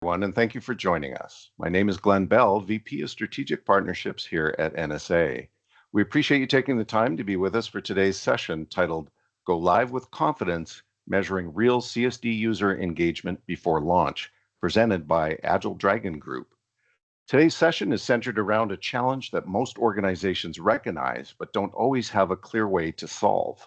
Everyone, and thank you for joining us. My name is Glenn Bell, VP of Strategic Partnerships here at NSA. We appreciate you taking the time to be with us for today's session titled Go Live with Confidence, Measuring Real CSD User Engagement Before Launch, presented by Agile Dragon Group. Today's session is centered around a challenge that most organizations recognize but don't always have a clear way to solve.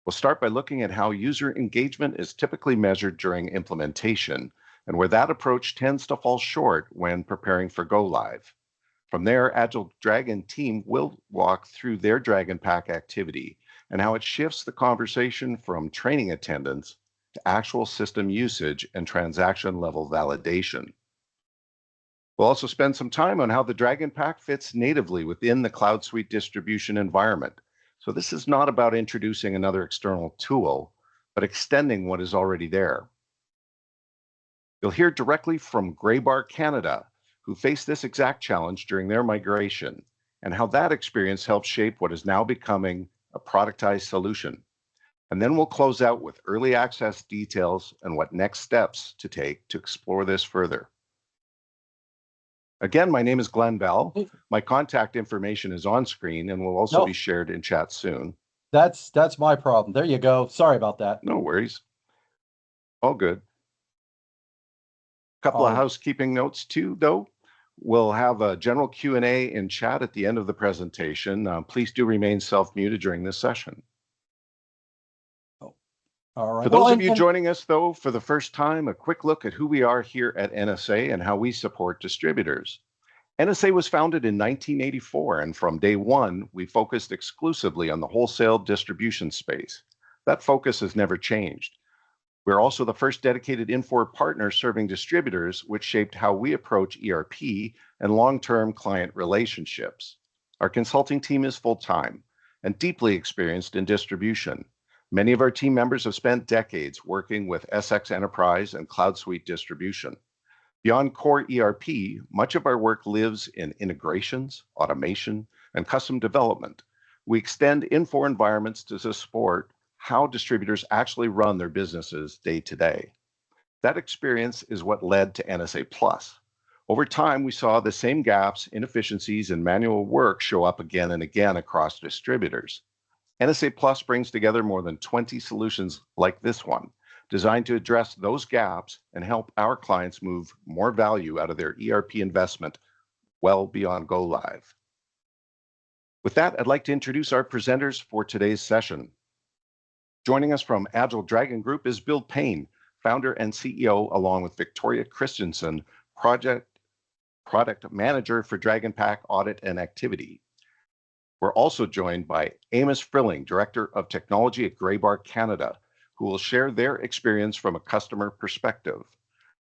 We'll start by looking at how user engagement is typically measured during implementation and where that approach tends to fall short when preparing for go live. From there, Agile Dragon team will walk through their Dragon Pack activity and how it shifts the conversation from training attendance to actual system usage and transaction level validation. We'll also spend some time on how the Dragon Pack fits natively within the CloudSuite distribution environment. So this is not about introducing another external tool, but extending what is already there. You'll hear directly from Graybar Canada, who faced this exact challenge during their migration, and how that experience helped shape what is now becoming a productized solution. And then we'll close out with early access details and what next steps to take to explore this further. Again, my name is Glenn Bell. My contact information is on screen and will also be shared in chat soon. That's my problem. There you go. Sorry about that. No worries. All good. Couple of housekeeping notes too, though. We'll have a general Q&A in chat at the end of the presentation. Please do remain self-muted during this session. All right. For those of you joining us, though, for the first time, a quick look at who we are here at NSA and how we support distributors. NSA was founded in 1984, and from day one, we focused exclusively on the wholesale distribution space. That focus has never changed. We're also the first dedicated Infor partner serving distributors, which shaped how we approach ERP and long-term client relationships. Our consulting team is full-time and deeply experienced in distribution. Many of our team members have spent decades working with SX Enterprise and CloudSuite distribution. Beyond core ERP, much of our work lives in integrations, automation, and custom development. We extend Infor environments to support how distributors actually run their businesses day to day. That experience is what led to NSA Plus. Over time, we saw the same gaps, inefficiencies, and manual work show up again and again across distributors. NSA Plus brings together more than 20 solutions like this one, designed to address those gaps and help our clients move more value out of their ERP investment well beyond go live. With that, I'd like to introduce our presenters for today's session. Joining us from Agile Dragon Group is Bill Payne, founder and CEO, along with Victoria Christensen, product manager for Dragon Pack Audit and Activity. We're also joined by Amos Frilling, Director of Technology at Graybar Canada, who will share their experience from a customer perspective.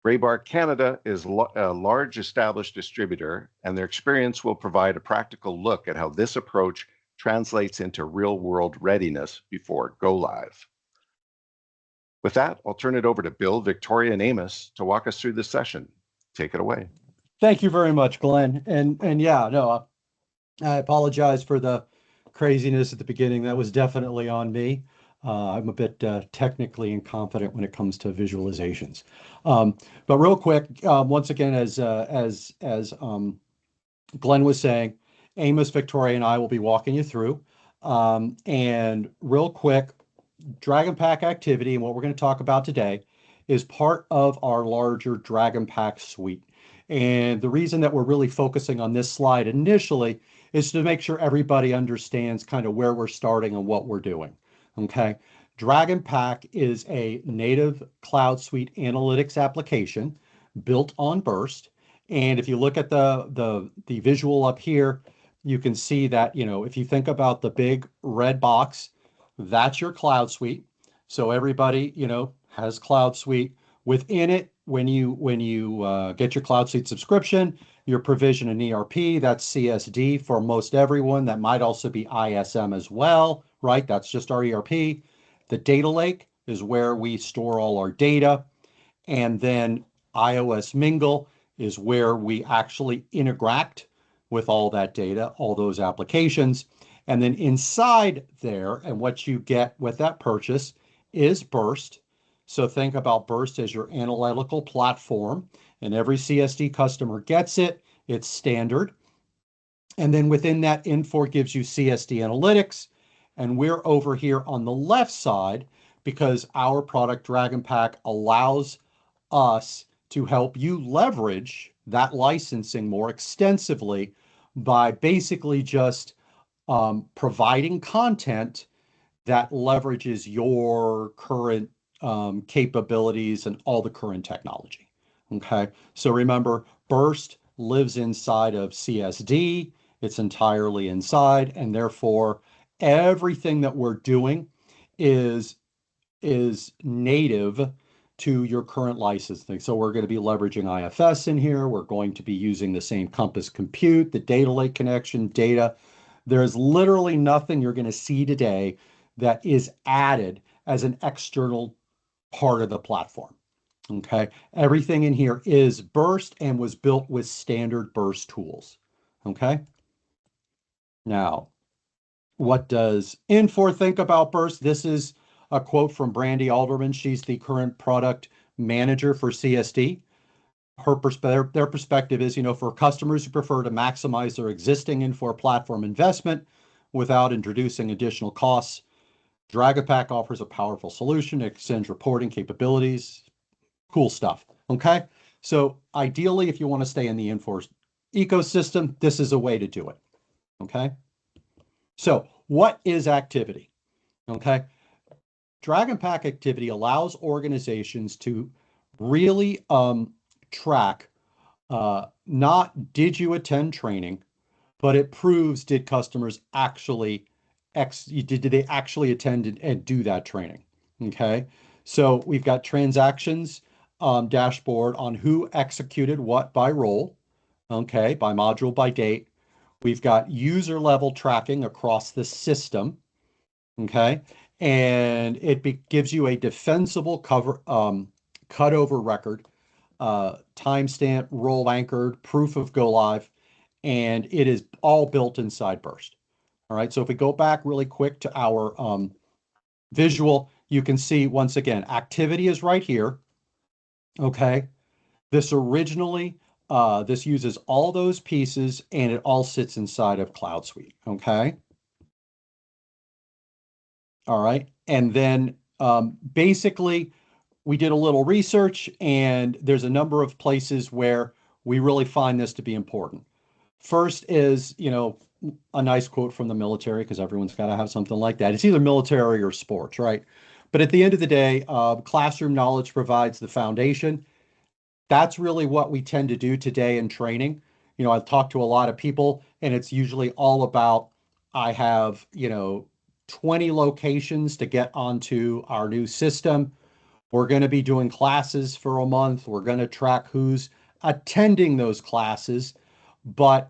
Graybar Canada is a large established distributor, and their experience will provide a practical look at how this approach translates into real-world readiness before go live. With that, I'll turn it over to Bill, Victoria, and Amos to walk us through this session. Take it away. Thank you very much, Glenn. And yeah, no, I apologize for the craziness at the beginning. That was definitely on me. I'm a bit technically incompetent when it comes to visualizations. But real quick, once again, as Glenn was saying, Amos, Victoria, and I will be walking you through. And real quick, Dragon Pack activity and what we're going to talk about today is part of our larger Dragon Pack suite. And the reason that we're really focusing on this slide initially is to make sure everybody understands kind of where we're starting and what we're doing. Okay. Dragon Pack is a native CloudSuite Analytics application built on Burst. And if you look at the visual up here, you can see that, you know, if you think about the big red box, that's your CloudSuite. So everybody, you know, has CloudSuite. Within it, when you get your CloudSuite subscription, your provision in ERP, that's CSD for most everyone. That might also be ISM as well, right? That's just our ERP. The data lake is where we store all our data. And then iOS Mingle is where we actually interact with all that data, all those applications. And then inside there, and what you get with that purchase is Burst. So think about Burst as your analytical platform, and every CSD customer gets it. It's standard. And then within that, Infor gives you CSD Analytics. And we're over here on the left side because our product Dragon Pack allows us to help you leverage that licensing more extensively by basically just providing content that leverages your current capabilities and all the current technology. Okay, so remember, Burst lives inside of CSD. It's entirely inside, and therefore everything that we're doing is native to your current licensing. So we're going to be leveraging IFS in here. We're going to be using the same Compass compute, the data lake connection, data. There's literally nothing you're going to see today that is added as an external part of the platform. Okay, everything in here is Burst and was built with standard Burst tools. Okay, now what does Infor think about Burst? This is a quote from Brandy Alderman. She's the current product manager for CSD. Their perspective is, for customers who prefer to maximize their existing Infor platform investment without introducing additional costs, Dragon Pack offers a powerful solution. It extends reporting capabilities. Cool stuff. Okay. So ideally, if you want to stay in the Infor ecosystem, this is a way to do it. Okay. So what is activity? Okay. Dragon Pack activity allows organizations to really track not did you attend training, but it proves did customers actually did they actually attend and do that training. Okay, so we've got transactions dashboard on who executed what by role, okay, by module, by date. We've got user level tracking across the system, okay, and it gives you a defensible cutover record, timestamp, role anchored, proof of go live, and it is all built inside Burst. All right, so if we go back really quick to our visual, you can see once again, activity is right here. Okay, this originally, this uses all those pieces and it all sits inside of CloudSuite. Okay. All right, and then basically we did a little research and there's a number of places where we really find this to be important. First is, a nice quote from the military, because everyone's got to have something like that. It's either military or sports, right? But at the end of the day, classroom knowledge provides the foundation. That's really what we tend to do today in training. I've talked to a lot of people and it's usually all about, I have, 20 locations to get onto our new system. We're going to be doing classes for a month. We're going to track who's attending those classes. But,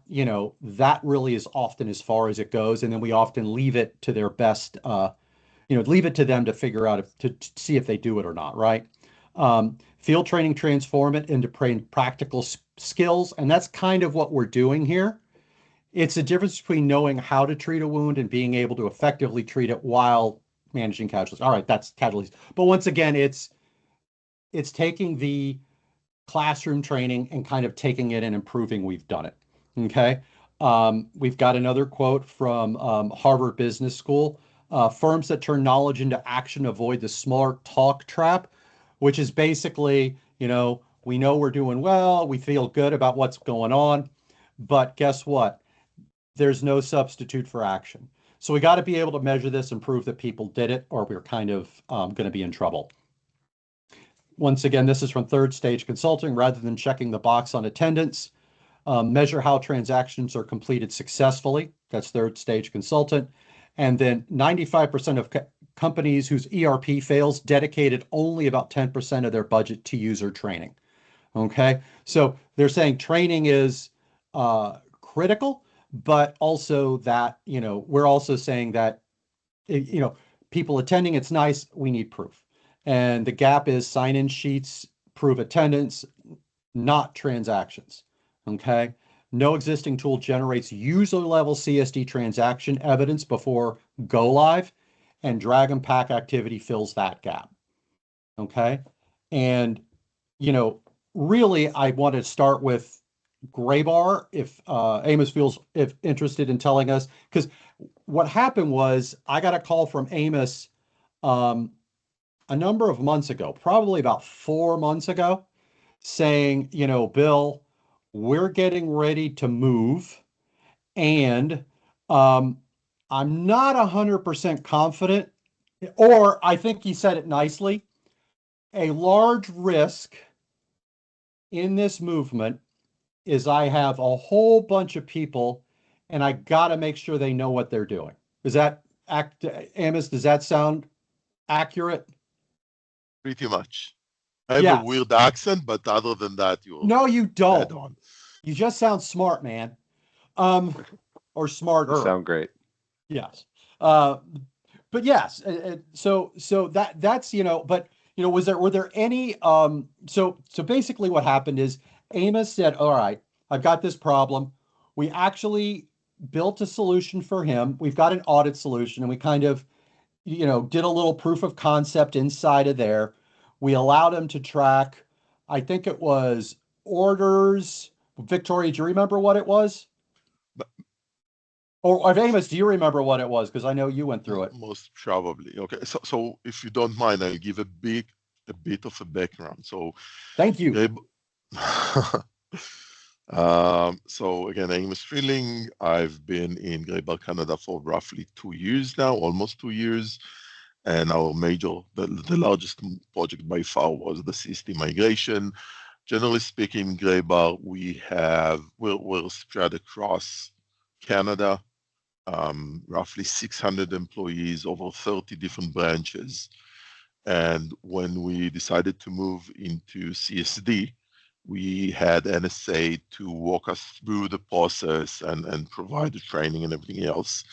that really is often as far as it goes. And then we often leave it to their best, leave it to them to figure out to see if they do it or not, right? Field training, transform it into practical skills. And that's kind of what we're doing here. It's a difference between knowing how to treat a wound and being able to effectively treat it while managing casualties. All right, that's casualties. But once again, it's taking the classroom training and kind of taking it and improving we've done it. Okay. We've got another quote from Harvard Business School. Firms that turn knowledge into action avoid the smart talk trap, which is basically, we know we're doing well, we feel good about what's going on, but guess what? There's no substitute for action. So we got to be able to measure this and prove that people did it, or we're kind of going to be in trouble. Once again, this is from Third Stage Consulting. Rather than checking the box on attendance, measure how transactions are completed successfully. That's Third Stage Consultant. And then 95% of companies whose ERP fails dedicated only about 10% of their budget to user training. Okay, so they're saying training is critical, but also that, we're also saying that, people attending, it's nice, we need proof. And the gap is sign-in sheets prove attendance, not transactions. Okay. No existing tool generates user-level CSD transaction evidence before go live, and Dragon Pack activity fills that gap. Okay. And, really, I want to start with Graybar if Amos feels if interested in telling us, because what happened was I got a call from Amos um, a number of months ago, probably about 4 months ago, saying, Bill, we're getting ready to move, and um, I'm not 100% confident, or I think he said it nicely. A large risk in this movement is I have a whole bunch of people and I got to make sure they know what they're doing. Is that Amos, does that sound accurate? Pretty much. I have a Yes. weird accent, but other than that, you're No, you dead don't. on. You just sound smart, man. Um, or You smarter. sound great. Yes. Uh, but yes, so that's but were there any so basically what happened is Amos said, all right, I've got this problem. We actually built a solution for him. We've got an audit solution, and we kind of did a little proof of concept inside of there. We allowed him to track, I think it was orders. Victoria, do you remember what it was? But Or Amos, do you remember what it was? Because I know you went through it. most probably. Okay. So if you don't mind, I'll give a bit of a background. So Thank you. Gabe, so again, Amos Freeling. I've been in Greybar, Canada for roughly 2 years now, almost 2 years. And our the largest project by far was the CSD migration. Generally speaking, Greybar, we're spread across Canada, roughly 600 employees, over 30 different branches. And when we decided to move into CSD, we had NSA to walk us through the process and provide the training and everything else.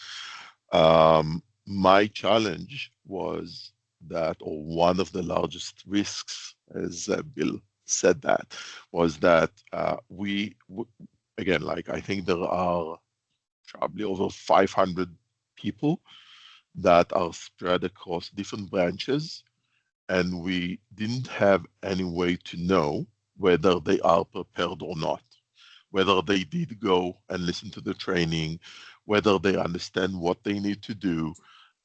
My challenge was that, or one of the largest risks, as Bill said, that was that again, like I think there are probably over 500 people that are spread across different branches, and we didn't have any way to know whether they are prepared or not, whether they did go and listen to the training, whether they understand what they need to do.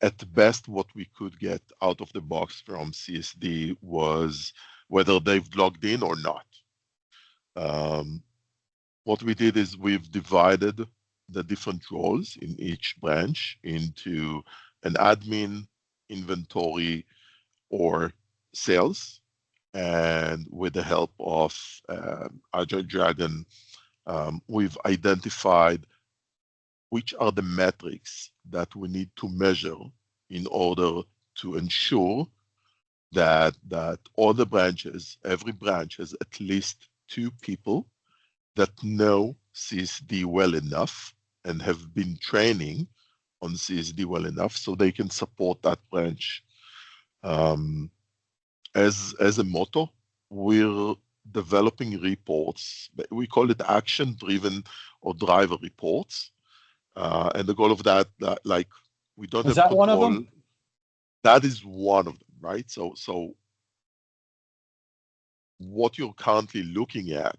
At best, what we could get out of the box from CSD was whether they've logged in or not. What we did is we've divided the different roles in each branch into an admin, inventory, or sales. And with the help of Agile Dragon, we've identified which are the metrics that we need to measure in order to ensure that all the branches, every branch has at least 2 people that know CSD well enough and have been training on CSD well enough so they can support that branch. As a motto, we're developing reports. We call it action-driven or driver reports. And the goal of that, like, we don't Is have that one of control. them? That is one of them, right? So what you're currently looking at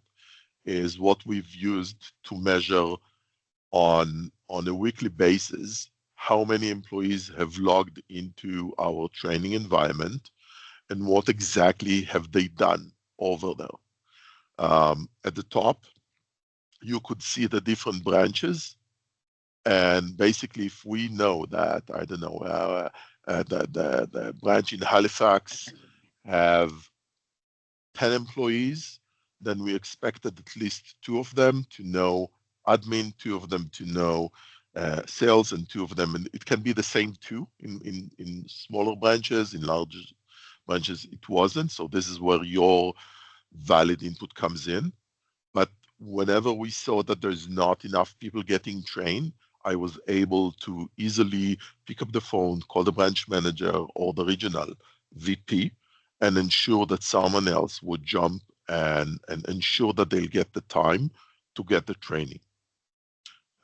is what we've used to measure on a weekly basis how many employees have logged into our training environment and what exactly have they done over there. At the top, you could see the different branches. And basically, if we know that, I don't know, the branch in Halifax have 10 employees, then we expected at least 2 of them to know admin, 2 of them to know sales, and 2 of them, and it can be the same 2 in smaller branches, in larger branches it wasn't. So this is where your valid input comes in. But whenever we saw that there's not enough people getting trained, I was able to easily pick up the phone, call the branch manager or the regional VP, and ensure that someone else would jump and ensure that they'll get the time to get the training.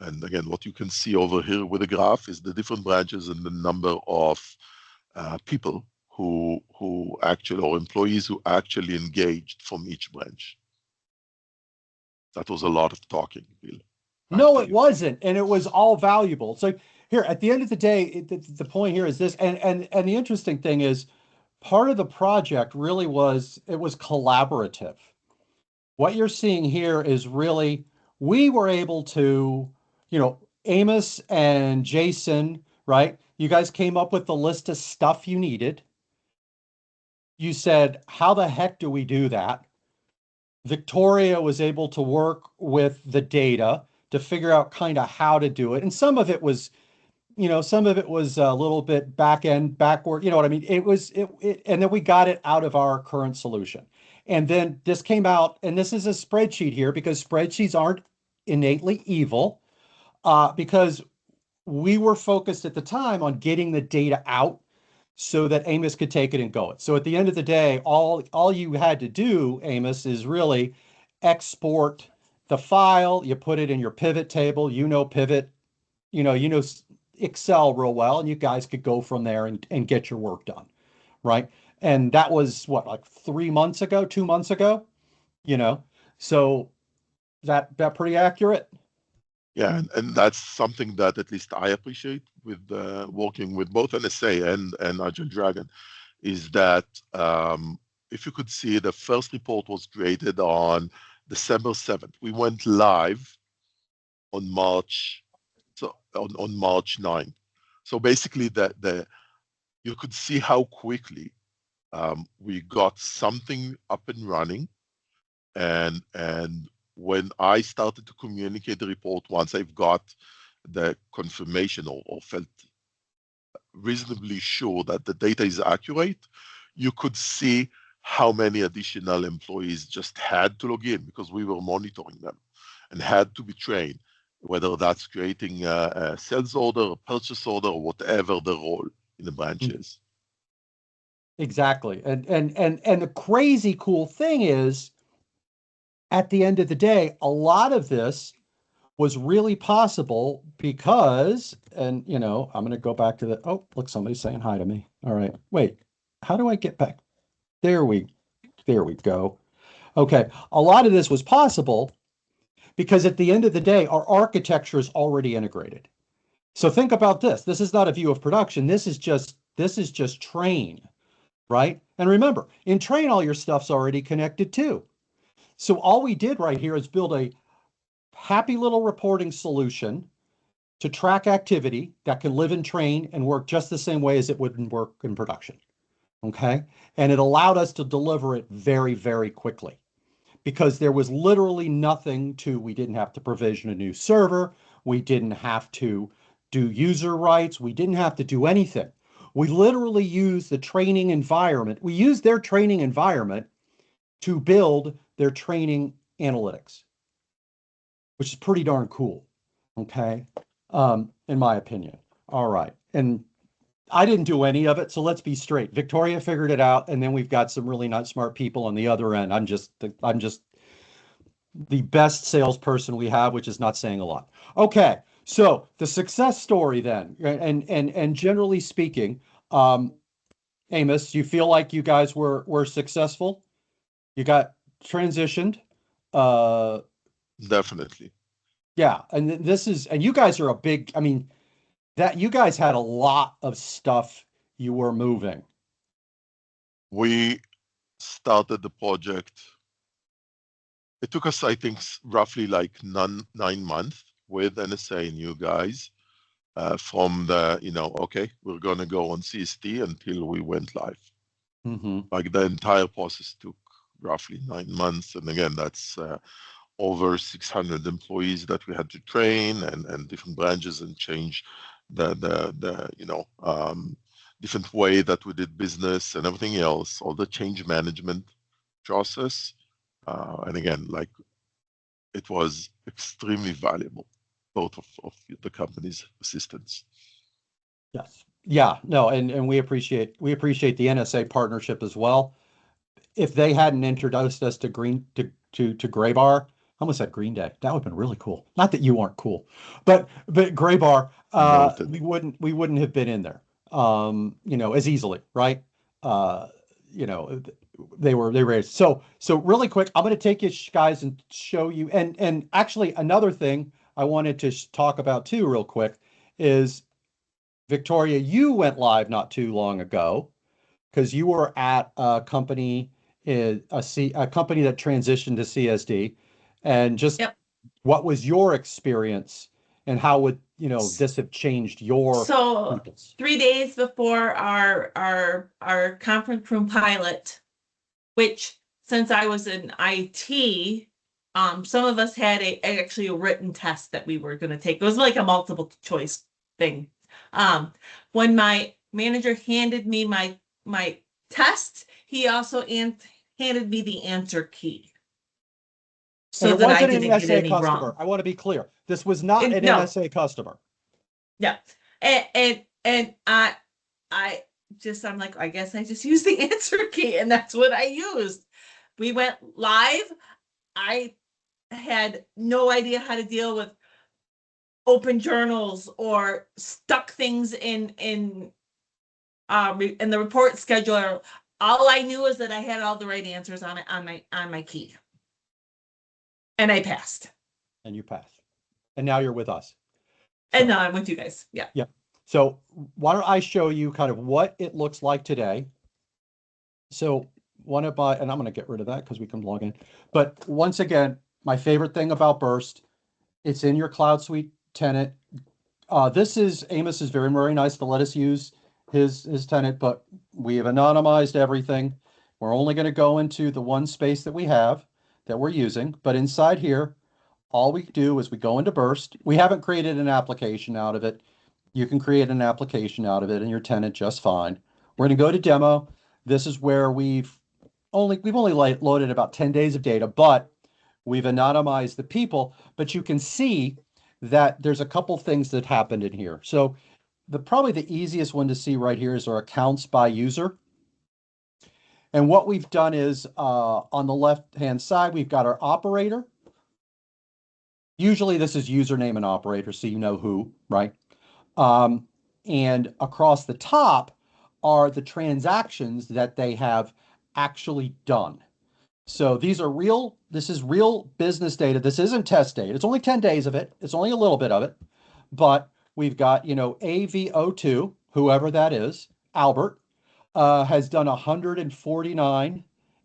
And again, what you can see over here with the graph is the different branches and the number of people who actually, or employees who actually engaged from each branch. That was a lot of talking, Bill. No, it wasn't, and it was all valuable. So here, at the end of the day, the point here is this, and the interesting thing is, part of the project really was, it was collaborative. What you're seeing here is really, we were able to, Amos and Jason, right? You guys came up with the list of stuff you needed. You said, how the heck do we do that? Victoria was able to work with the data to figure out kind of how to do it. And some of it was, some of it was a little bit backward, you know what I mean? And then we got it out of our current solution. And then this came out, and this is a spreadsheet here because spreadsheets aren't innately evil, because we were focused at the time on getting the data out so that Amos could take it and go it. So at the end of the day, all you had to do, Amos, is really export the file. You put it in your pivot table, pivot, Excel real well, and you guys could go from there and get your work done, right? And that was what, like 3 months ago, 2 months ago, so that pretty accurate. Yeah, and that's something that at least I appreciate with working with both NSA and Agile Dragon, is that if you could see, the first report was created on December 7th. We went live on March, so on March 9th. So basically, you could see how quickly we got something up and running, and when I started to communicate the report, once I've got the confirmation or felt reasonably sure that the data is accurate, you could see how many additional employees just had to log in, because we were monitoring them and had to be trained, whether that's creating a sales order, a purchase order, or whatever the role in the branch is. Exactly. And the crazy cool thing is, at the end of the day, a lot of this was really possible because, and I'm going to go back to the, oh, look, somebody's saying hi to me. All right, wait, how do I get back? There we go. Okay, a lot of this was possible because at the end of the day, our architecture is already integrated. So think about this. This is not a view of production. This is just train, right? And remember, in train, all your stuff's already connected too. So all we did right here is build a happy little reporting solution to track activity that can live in train and work just the same way as it would work in production. Okay. And it allowed us to deliver it very, very quickly because there was literally nothing we didn't have to provision a new server. We didn't have to do user rights. We didn't have to do anything. We literally used the training environment. We used their training environment to build their training analytics, which is pretty darn cool. Okay. In my opinion. All right. And I didn't do any of it. So let's be straight. Victoria figured it out. And then we've got some really not smart people on the other end. I'm just the best salesperson we have, which is not saying a lot. Okay. So the success story then, and generally speaking, Amos, you feel like you guys were successful? You got transitioned? Definitely. Yeah. And you guys are that you guys had a lot of stuff you were moving. We started the project. It took us, I think, roughly like 9 months with NSA and you guys from the, okay, we're going to go on CSD until we went live. Mm-hmm. Like the entire process took roughly 9 months. And again, that's over 600 employees that we had to train and different branches and change the different way that we did business and everything else, all the change management process. And again, like it was extremely valuable, both of the company's assistance. Yes. Yeah, no, and we appreciate the NSA partnership as well. If they hadn't introduced us to Graybar, I almost said Green Day. That would have been really cool. Not that you aren't cool, but Graybar, we wouldn't have been in there, as easily, right? you know, they were raised. So really quick, I'm going to take you guys and show you. And actually, another thing I wanted to talk about too, real quick, is Victoria, you went live not too long ago because you were at a company, a company that transitioned to CSD, and just Yep. what was your experience and how would, this have changed your So peoples? 3 days before our conference room pilot, which since I was in IT, some of us had actually a written test that we were going to take. It was like a multiple choice thing. When my manager handed me my test, he also handed me the answer key. And So it that I wasn't an didn't get NSA any customer. wrong. I want to be clear. This was not an No. NSA customer. Yeah. And I'm like, I guess I just used the answer key, and that's what I used. We went live. I had no idea how to deal with open journals or stuck things in the report scheduler. All I knew is that I had all the right answers on it on my key, and I passed. And you passed. And now you're with us. And now I'm with you guys. Yeah. Yeah. So why don't I show you kind of what it looks like today? So and I'm going to get rid of that because we can log in. But once again, my favorite thing about Burst, it's in your CloudSuite tenant. Amos is very, very nice to let us use his tenant, but we have anonymized everything. We're only going to go into the one space that we have that we're using. But inside here, all we do is we go into Burst. We haven't created an application out of it. You can create an application out of it in your tenant just fine. We're going to go to demo. This is where we've only loaded about 10 days of data, but we've anonymized the people. But you can see that there's a couple things that happened in here. So probably the easiest one to see right here is our accounts by user. And what we've done is on the left-hand side, we've got our operator. Usually this is username and operator, so you know who, right? And across the top are the transactions that they have actually done. So this is real business data. This isn't test data. It's only 10 days of it. It's only a little bit of it, but we've got, AV02, whoever that is, Albert, has done 149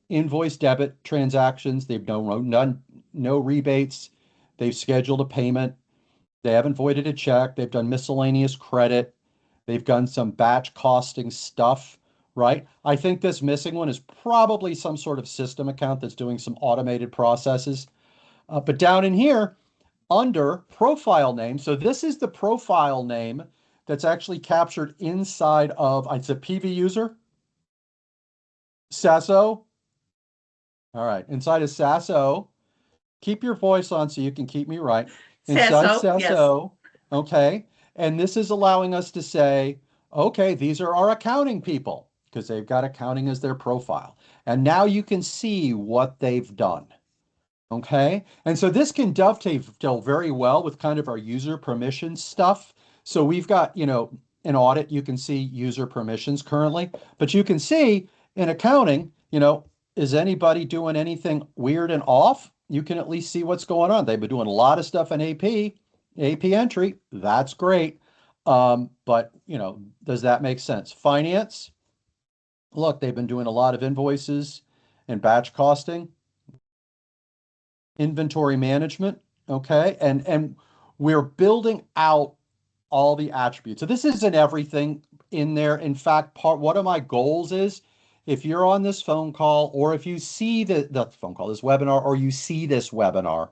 invoice debit transactions. They've done no rebates. They've scheduled a payment. They haven't voided a check. They've done miscellaneous credit. They've done some batch costing stuff, right? I think this missing one is probably some sort of system account that's doing some automated processes. But down in here, under profile name, so this is the profile name that's actually captured inside of, it's a PV user, Sasso. All right, inside of Sasso, keep your voice on so you can keep me right. Inside Sasso, yes. Okay. And this is allowing us to say, okay, these are our accounting people because they've got accounting as their profile. And now you can see what they've done. Okay. And so this can dovetail very well with kind of our user permissions stuff. So we've got, an audit, you can see user permissions currently, but you can see in accounting, is anybody doing anything weird and off? You can at least see what's going on. They've been doing a lot of stuff in AP entry. That's great. But, does that make sense? Finance, look, they've been doing a lot of invoices and batch costing. Inventory management, okay? And we're building out all the attributes. So this isn't everything in there. In fact, one of my goals is if you're on this phone call or if you see the phone call, this webinar, or you see this webinar,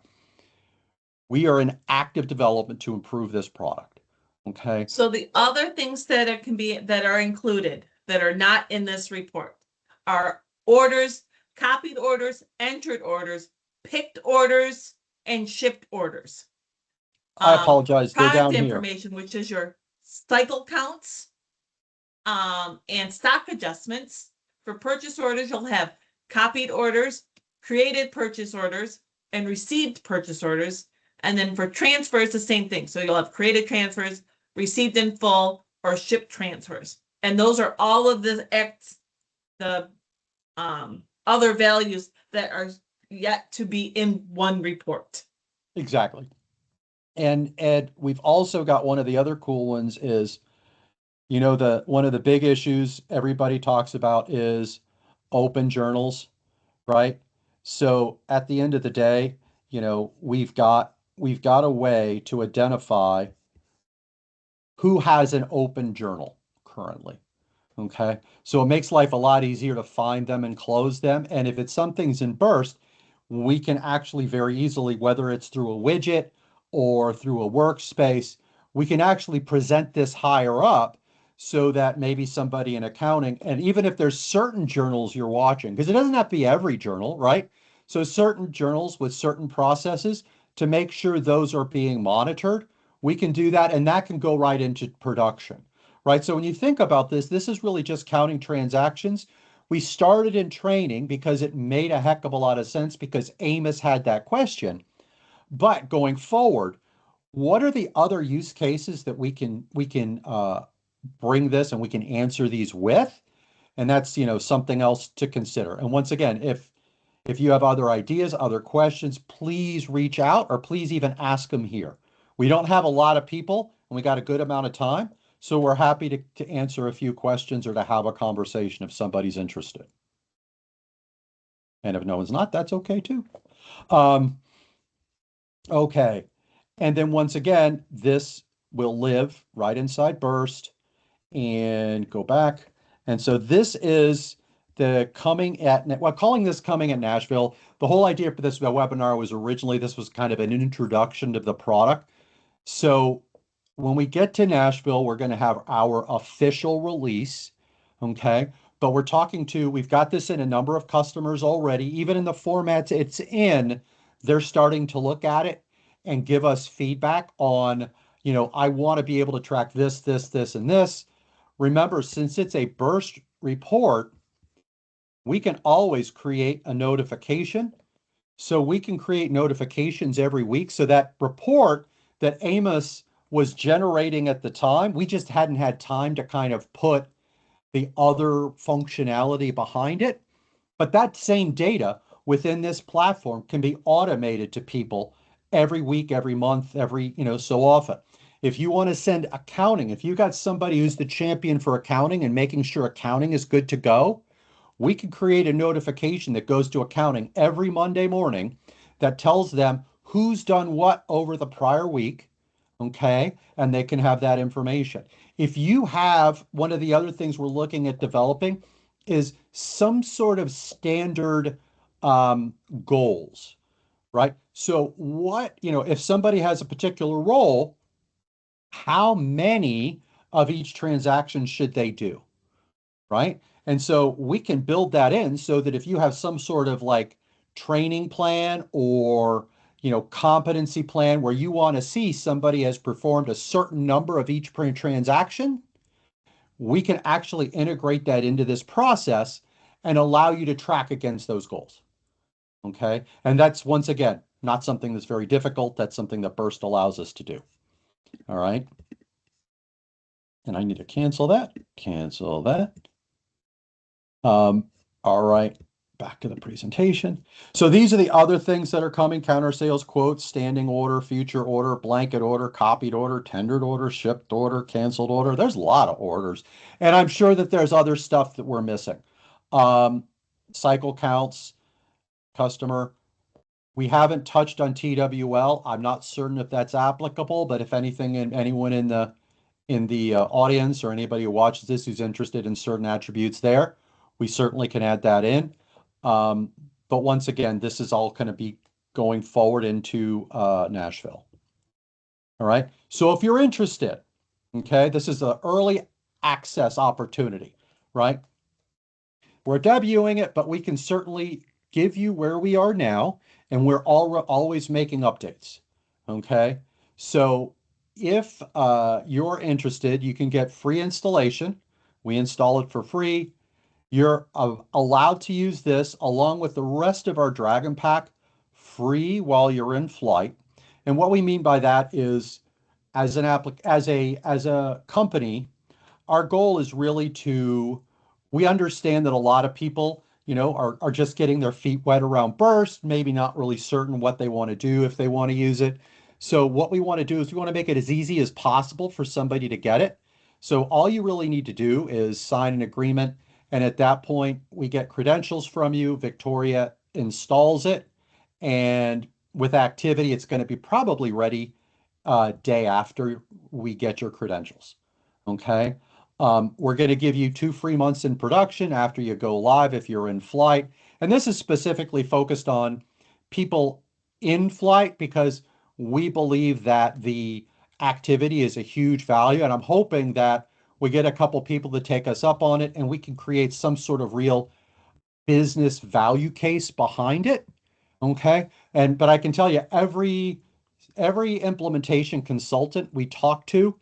we are in active development to improve this product. Okay. So the other things that are included that are not in this report are orders, copied orders, entered orders, picked orders, and shipped orders. I apologize. Go down here. Product information, which is your cycle counts, and stock adjustments. For purchase orders, you'll have copied orders, created purchase orders, and received purchase orders. And then for transfers, the same thing. So you'll have created transfers, received in full, or shipped transfers. And those are all of the other values that are yet to be in one report. Exactly. And Ed, we've also got one of the other cool ones is, one of the big issues everybody talks about is open journals, right? So at the end of the day, we've got a way to identify who has an open journal currently. Okay, so it makes life a lot easier to find them and close them. And if it's something's in burst, we can actually very easily, whether it's through a widget or through a workspace, we can actually present this higher up so that maybe somebody in accounting, and even if there's certain journals you're watching, because it doesn't have to be every journal, right? So certain journals with certain processes to make sure those are being monitored, we can do that, and that can go right into production. Right. So when you think about this, this is really just counting transactions. We started in training because it made a heck of a lot of sense because Amos had that question. But going forward, what are the other use cases that we can bring this and we can answer these with? And that's something else to consider. And once again, if you have other ideas, other questions, please reach out or please even ask them here. We don't have a lot of people and we got a good amount of time. So we're happy to answer a few questions or to have a conversation if somebody's interested. And if no one's not, that's okay too. Okay. And then once again, this will live right inside Burst and go back. And so this is the calling this coming at Nashville. The whole idea for this webinar was originally, this was kind of an introduction to the product. So when we get to Nashville, we're going to have our official release. Okay. But we've got this in a number of customers already, even in the formats it's in, they're starting to look at it and give us feedback on, I want to be able to track this, and this. Remember, since it's a burst report, we can always create a notification. So we can create notifications every week. So that report that Amos was generating at the time, we just hadn't had time to kind of put the other functionality behind it. But that same data within this platform can be automated to people every week, every month, every, so often. If you want to send accounting, if you got somebody who's the champion for accounting and making sure accounting is good to go, we can create a notification that goes to accounting every Monday morning that tells them who's done what over the prior week. Okay. And they can have that information. If you have, one of the other things we're looking at developing is some sort of standard goals, right? So if somebody has a particular role, how many of each transaction should they do, right? And so we can build that in so that if you have some sort of like training plan or competency plan where you want to see somebody has performed a certain number of each transaction, we can actually integrate that into this process and allow you to track against those goals. Okay. And that's, once again, not something that's very difficult. That's something that Burst allows us to do. All right. And I need to cancel that. All right. Back to the presentation. So these are the other things that are coming: counter sales quotes, standing order, future order, blanket order, copied order, tendered order, shipped order, canceled order. There's a lot of orders. And I'm sure that there's other stuff that we're missing. Cycle counts, customer. We haven't touched on TWL. I'm not certain if that's applicable, but if anything, anyone in the audience or anybody who watches this who's interested in certain attributes there, we certainly can add that in. But once again, this is all going to be going forward into Nashville. All right. So if you're interested, okay, this is an early access opportunity, right? We're debuting it, but we can certainly give you where we are now, and we're always making updates. Okay. So if you're interested, you can get free installation. We install it for free. You're allowed to use this along with the rest of our Dragon Pack free while you're in flight. And what we mean by that is, as a company, our goal is really to We understand that a lot of people, are just getting their feet wet around Burst, maybe not really certain what they want to do if they want to use it. So what we want to do is we want to make it as easy as possible for somebody to get it. So all you really need to do is sign an agreement. And at that point, we get credentials from you. Victoria installs it. And with activity, it's going to be probably ready day after we get your credentials. Okay. We're going to give you 2 free months in production after you go live if you're in flight. And this is specifically focused on people in flight because we believe that the activity is a huge value. And I'm hoping that we get a couple people to take us up on it and we can create some sort of real business value case behind it. Okay. But I can tell you every implementation consultant we talk to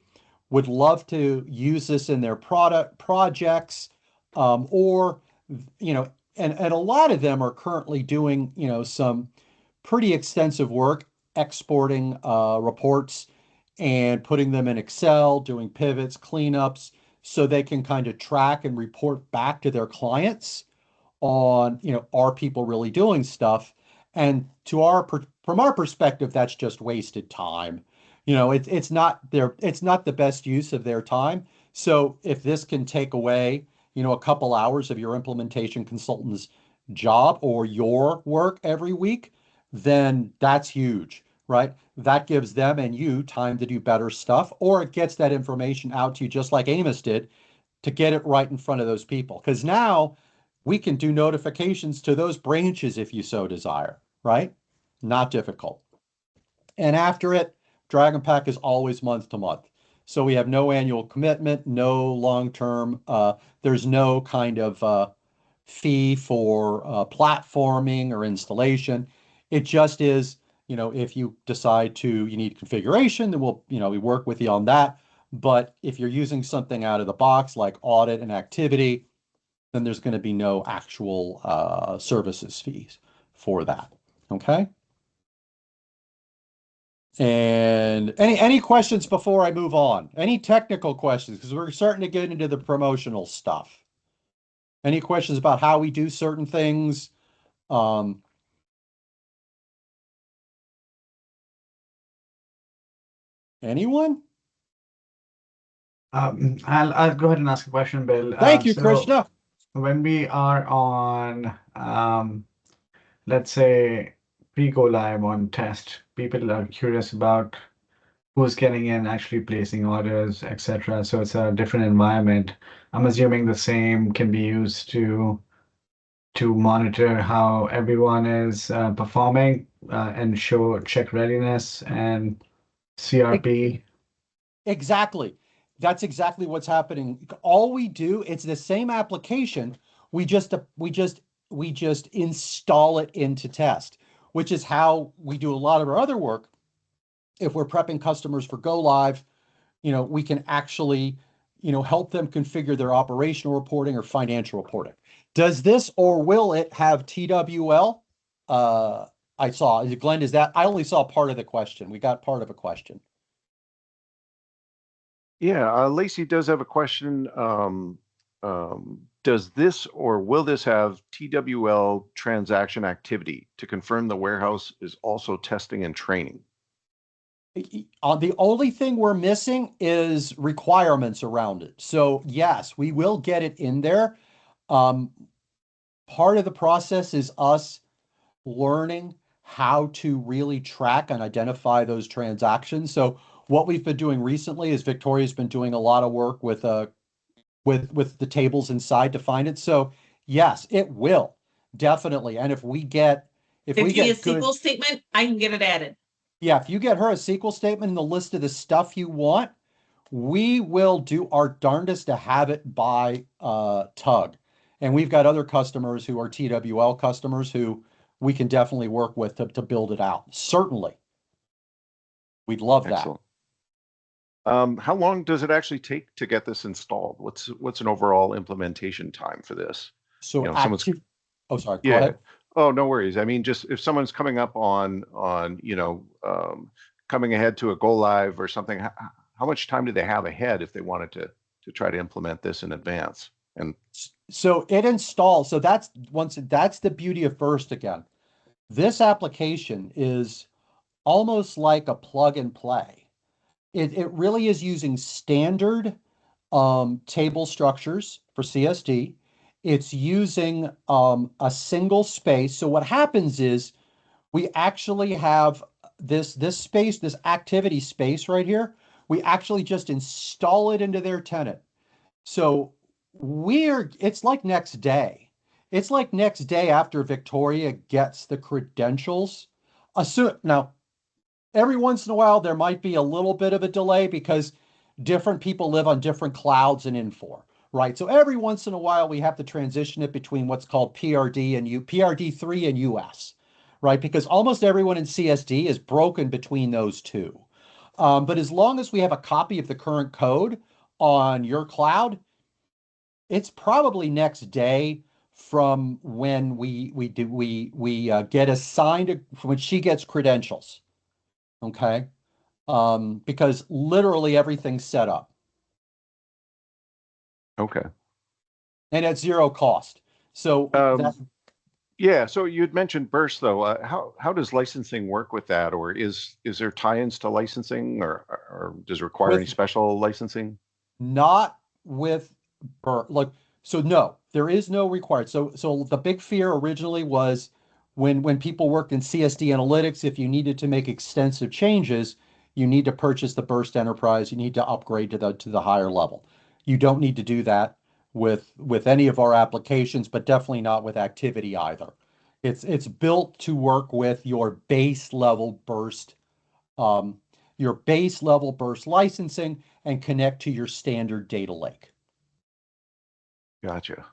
would love to use this in their product projects, or and a lot of them are currently doing some pretty extensive work exporting reports and putting them in Excel, doing pivots, cleanups, so they can kind of track and report back to their clients on, are people really doing stuff? And from our perspective, that's just wasted time. It's not the best use of their time. So if this can take away, a couple hours of your implementation consultant's job or your work every week, then that's huge, right? That gives them and you time to do better stuff, or it gets that information out to you just like Amos did to get it right in front of those people. Because now we can do notifications to those branches if you so desire, right? Not difficult. And after it, Dragon Pack is always month to month. So we have no annual commitment, no long-term, there's no kind of fee for platforming or installation. It just is, if you decide you need configuration, then we work with you on that. But if you're using something out of the box like audit and activity, then there's going to be no actual services fees for that. Okay. And any questions before I move on? Any technical questions? Because we're starting to get into the promotional stuff. Any questions about how we do certain things? Anyone? I'll go ahead and ask a question, Bill. Thank you, Krishna. When we are on, let's say, pre-go live on test, people are curious about who's getting in, actually placing orders, etc. So it's a different environment. I'm assuming the same can be used to monitor how everyone is performing and check readiness and CRP. Exactly. That's exactly what's happening. All we do, it's the same application. We just install it into test, which is how we do a lot of our other work. If we're prepping customers for go live, we can actually, help them configure their operational reporting or financial reporting. Does this or will it have TWL? I saw, Glenn, I only saw part of the question. We got part of a question. Yeah, Lacey does have a question. Does this or will this have TWL transaction activity to confirm the warehouse is also testing and training? The only thing we're missing is requirements around it. So yes, we will get it in there. Part of the process is us learning how to really track and identify those transactions. So what we've been doing recently is Victoria's been doing a lot of work with the tables inside to find it. So yes, it will definitely. And if we get a SQL statement, I can get it added. Yeah, if you get her a SQL statement in the list of the stuff you want, we will do our darndest to have it by tug. And we've got other customers who are TWL customers who we can definitely work with to build it out. Certainly. We'd love that. Excellent. How long does it actually take to get this installed? What's an overall implementation time for this? So oh, sorry. Yeah. Go ahead. Oh, no worries. I mean, just if someone's coming up on coming ahead to a go live or something, how much time do they have ahead if they wanted to try to implement this in advance? And So it installs. So that's the beauty of Burst again. This application is almost like a plug and play. It really is using standard table structures for CSD. It's using a single space. So what happens is we actually have this space, this activity space right here. We actually just install it into their tenant. So it's like next day. It's like next day after Victoria gets the credentials. Now, every once in a while, there might be a little bit of a delay because different people live on different clouds in Infor, right? So every once in a while, we have to transition it between what's called PRD3 and US, right? Because almost everyone in CSD is broken between those two. But as long as we have a copy of the current code on your cloud, it's probably next day from when we get assigned when she gets credentials. Okay. Because literally everything's set up Okay. and at zero cost. So that Yeah. So you'd mentioned Burst, though. How does licensing work with that, or is there tie-ins to licensing, or does it require any with special licensing? not with like so no, there is no required. So the big fear originally was when people worked in CSD analytics, if you needed to make extensive changes, you need to purchase the Burst Enterprise, you need to upgrade to the higher level. You don't need to do that with any of our applications, but definitely not with activity either. It's built to work with um, your base level Burst licensing and connect to your standard data lake. Gotcha.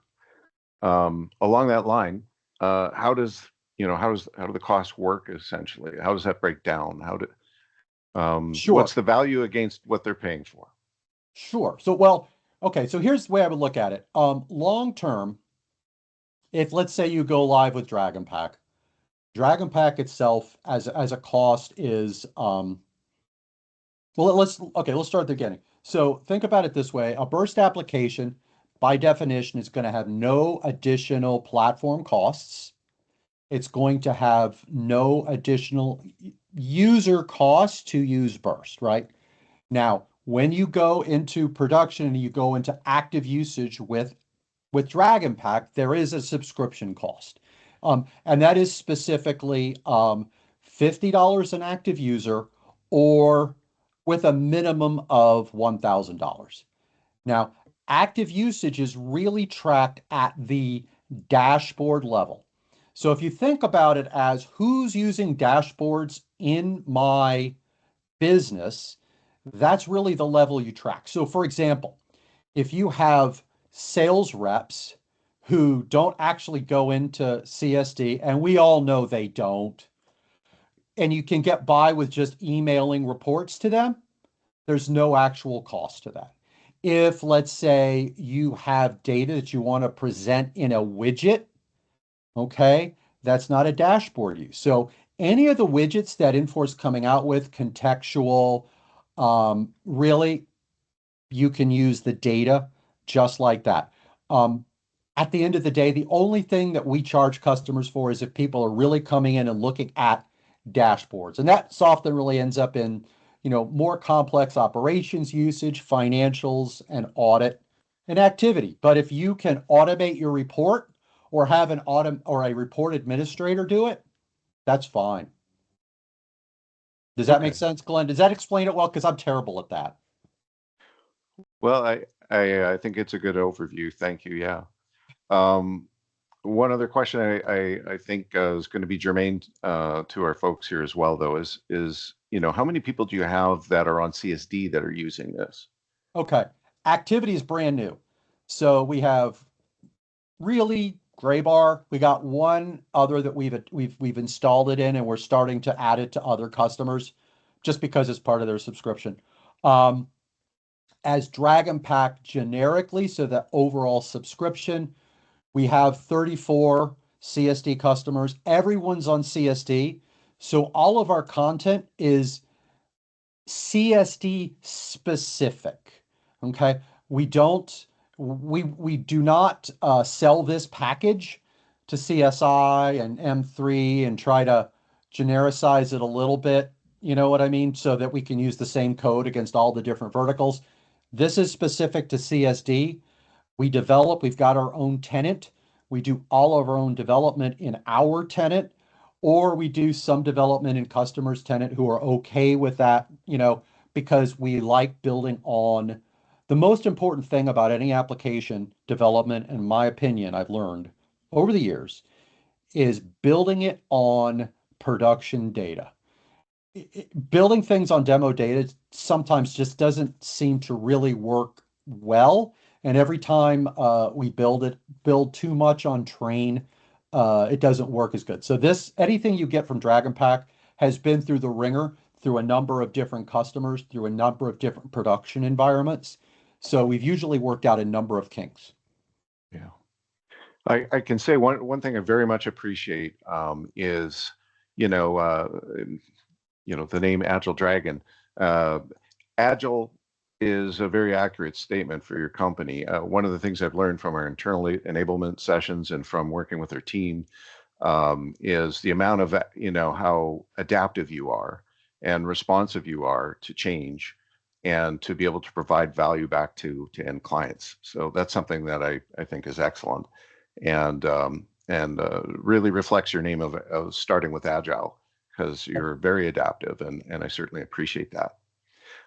Along that line, how do the costs work essentially? How does that break down? What's Sure, the value against what they're paying for? sure. So, well, okay, so here's the way I would look at it. Long term, if let's say you go live with Dragon Pack, Dragon Pack itself as a cost is well, let's start at the beginning. So think about it this way: a Burst application, by definition, is going to have no additional platform costs. It's going to have no additional user costs to use Burst, right? Now, when you go into production and you go into active usage with Dragon Pack, there is a subscription cost. And that is specifically $50 an active user or with a minimum of $1,000. Now, active usage is really tracked at the dashboard level. So if you think about it as who's using dashboards in my business, that's really the level you track. So for example, if you have sales reps who don't actually go into CSD, and we all know they don't, and you can get by with just emailing reports to them, there's no actual cost to that. If, let's say, you have data that you want to present in a widget, okay, that's not a dashboard use. So any of the widgets that Infor's coming out with, contextual, really, you can use the data just like that. Um, at the end of the day, the only thing that we charge customers for is if people are really coming in and looking at dashboards. And that often really ends up in, more complex operations usage, financials, and audit and activity. But if you can automate your report or have a report administrator do it, that's fine. Does that make Okay. sense, Glenn? Does that explain it well? Because I'm terrible at that. Well, I think it's a good overview. Thank you. Yeah. Um, One other question I think is going to be germane to our folks here as well, though, is how many people do you have that are on CSD that are using this? Okay. Activity is brand new. So we have really gray bar. We got one other that we've installed it in, and we're starting to add it to other customers just because it's part of their subscription. Um, as Dragon Pack generically, so the overall subscription, we have 34 CSD customers. Everyone's on CSD. So all of our content is CSD specific. Okay. We don't we do not sell this package to CSI and M3 and try to genericize it a little bit, you know what I mean, so that we can use the same code against all the different verticals. This is specific to CSD. We've got our own tenant. We do all of our own development in our tenant, or we do some development in customers' tenant who are okay with that, you know, because we like building on. The most important thing about any application development, in my opinion, I've learned over the years, is building it on production data. Building things on demo data sometimes just doesn't seem to really work well. And every time we build too much on train, it doesn't work as good. So anything you get from Dragon Pack has been through the ringer, through a number of different customers, through a number of different production environments. So we've usually worked out a number of kinks. Yeah. I can say one thing I very much appreciate is, you know, the name Agile Dragon. Agile is a very accurate statement for your company. One of the things I've learned from our internal enablement sessions and from working with our team is the amount of, how adaptive you are and responsive you are to change and to be able to provide value back to end clients. So that's something that I think is excellent and really reflects your name of starting with Agile, because you're very adaptive, and I certainly appreciate that.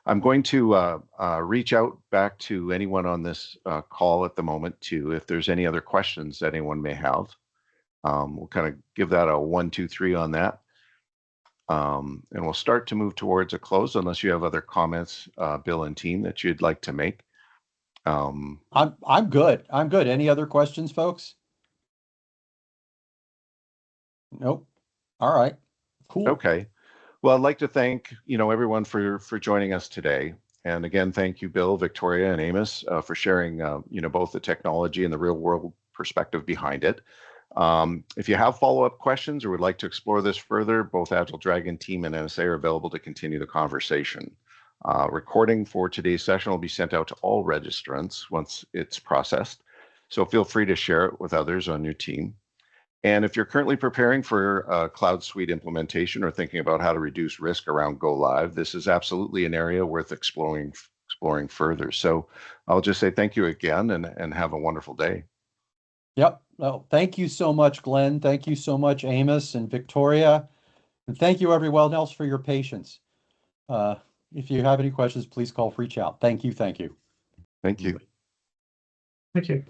I'm going to reach out back to anyone on this call at the moment if there's any other questions that anyone may have. We'll kind of give that a 1, 2, 3 on that. And we'll start to move towards a close unless you have other comments, Bill and team, that you'd like to make. I'm good. I'm good. Any other questions, folks? Nope. All right. Cool. Okay. Well, I'd like to thank everyone for joining us today, and again, thank you, Bill, Victoria, and Amos for sharing both the technology and the real world perspective behind it. If you have follow-up questions or would like to explore this further, both Agile Dragon team and NSA are available to continue the conversation. Recording for today's session will be sent out to all registrants once it's processed, so feel free to share it with others on your team. And if you're currently preparing for a CloudSuite implementation or thinking about how to reduce risk around go live, this is absolutely an area worth exploring further. So I'll just say thank you again and have a wonderful day. Yep. Well, thank you so much, Glenn. Thank you so much, Amos and Victoria. And thank you, everyone else, for your patience. If you have any questions, please reach out. Thank you. Thank you. Thank you. Thank you.